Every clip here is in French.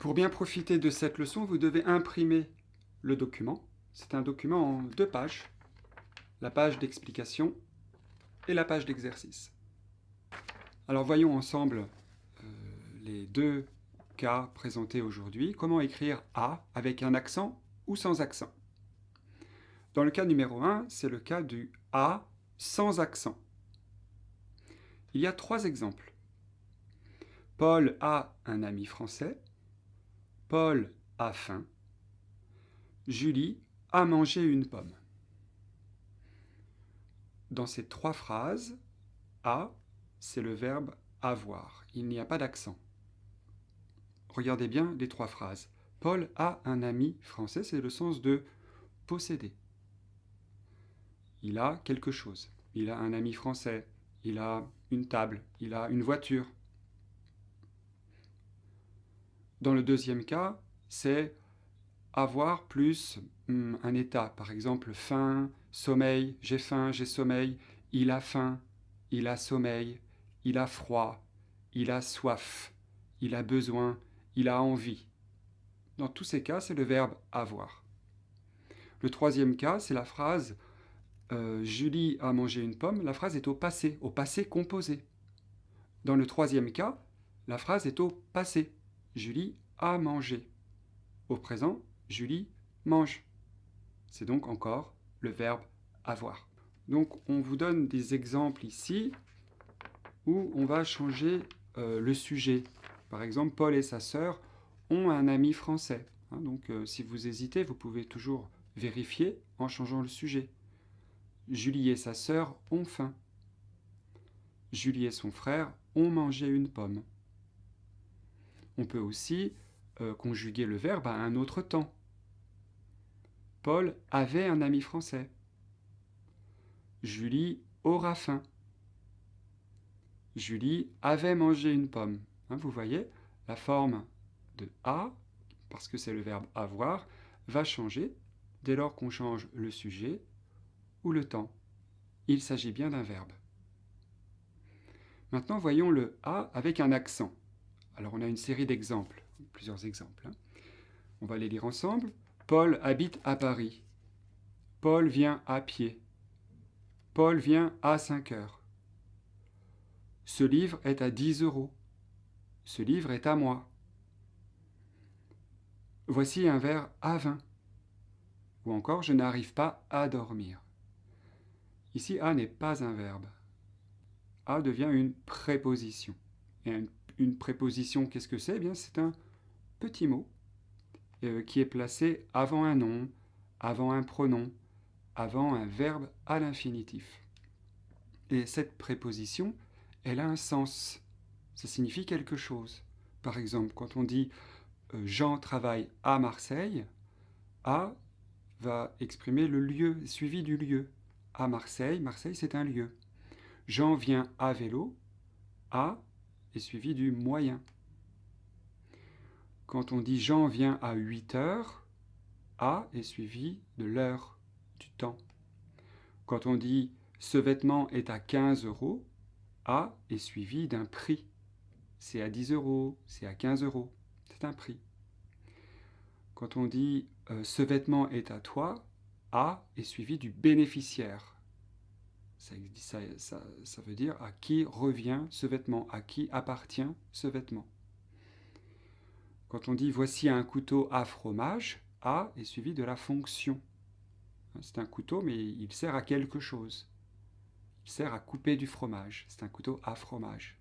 Pour bien profiter de cette leçon, vous devez imprimer le document. C'est un document en 2 pages, la page d'explication et la page d'exercice. Alors voyons ensemble les 2 cas présentés aujourd'hui. Comment écrire « a » avec un accent ou sans accent? Dans le cas numéro 1, c'est le cas du « a » sans accent. Il y a 3 exemples. Paul a un ami français. Paul a faim. Julie a mangé une pomme. Dans ces 3 phrases, a, c'est le verbe avoir. Il n'y a pas d'accent. Regardez bien les 3 phrases. Paul a un ami français, c'est le sens de posséder. Il a quelque chose. Il a un ami français. Il a une table. Il a une voiture. Dans le deuxième cas, c'est avoir plus un état. Par exemple, faim, sommeil, j'ai faim, j'ai sommeil. Il a faim, il a sommeil, il a froid, il a soif, il a besoin, il a envie. Dans tous ces cas, c'est le verbe avoir. Le troisième cas, c'est la phrase Julie a mangé une pomme. La phrase est au passé composé. Dans le troisième cas, la phrase est au passé. Julie a mangé. Au présent, Julie mange. C'est donc encore le verbe avoir. Donc on vous donne des exemples ici où on va changer le sujet. Par exemple, Paul et sa sœur ont un ami français. Donc si vous hésitez, vous pouvez toujours vérifier en changeant le sujet. Julie et sa sœur ont faim. Julie et son frère ont mangé une pomme. On peut aussi conjuguer le verbe à un autre temps. Paul avait un ami français. Julie aura faim. Julie avait mangé une pomme. Vous voyez, la forme de a, parce que c'est le verbe avoir, va changer dès lors qu'on change le sujet ou le temps. Il s'agit bien d'un verbe. Maintenant, voyons le a avec un accent. Alors, on a une série d'exemples, plusieurs exemples. On va les lire ensemble. Paul habite à Paris. Paul vient à pied. Paul vient à 5 heures. Ce livre est à 10 €. Ce livre est à moi. Voici un verre à 20. Ou encore, je n'arrive pas à dormir. Ici, à n'est pas un verbe. À devient une préposition. Et une préposition, qu'est-ce que c'est? Eh bien, c'est un petit mot qui est placé avant un nom, avant un pronom, avant un verbe à l'infinitif. Et cette préposition, elle a un sens. Ça signifie quelque chose. Par exemple, quand on dit Jean travaille à Marseille, à va exprimer le lieu, suivi du lieu. À Marseille, Marseille c'est un lieu. Jean vient à vélo, à est suivi du moyen. Quand on dit Jean vient à 8 heures, à est suivi de l'heure, du temps. Quand on dit ce vêtement est à 15 €, à est suivi d'un prix. C'est à 10 €, c'est à 15 €, c'est un prix. Quand on dit ce vêtement est à toi, à est suivi du bénéficiaire. Ça veut dire à qui revient ce vêtement, à qui appartient ce vêtement. Quand on dit voici un couteau à fromage, à est suivi de la fonction. C'est un couteau, mais il sert à quelque chose. Il sert à couper du fromage. C'est un couteau à fromage.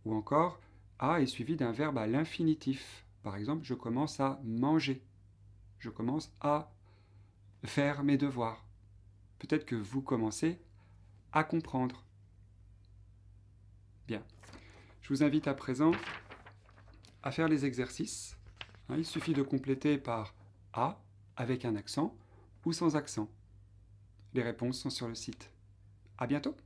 Ou encore, à est suivi d'un verbe à l'infinitif. Par exemple, je commence à manger. Je commence à faire mes devoirs. Peut-être que vous commencez à comprendre. Bien. Je vous invite à présent à faire les exercices. Il suffit de compléter par a avec un accent ou sans accent. Les réponses sont sur le site. À bientôt!